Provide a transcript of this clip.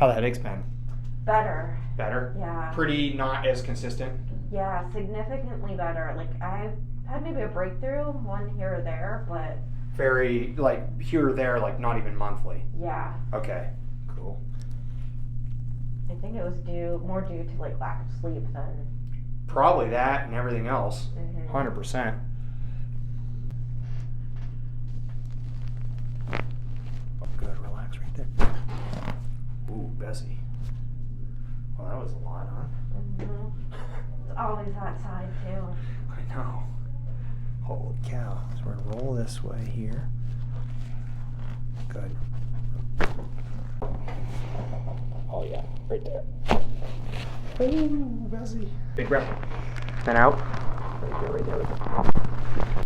How the headaches been? Better. Better? Yeah. Pretty not as consistent? Yeah, significantly better. Like, I've had maybe a breakthrough, one here or there, but Very, like, here or there, like, not even monthly? yeah. Okay, cool. I think it was more due to, like, lack of sleep than... Probably that and everything else. 100%. Good, relax right there. Ooh, Bessie. Well, that was a lot, huh? It's always that side, too. I know. Holy cow. So we're gonna roll this way here. Good. Oh yeah, right there. Ooh, Bessie. Big breath. Then out. Right there, right there, right there.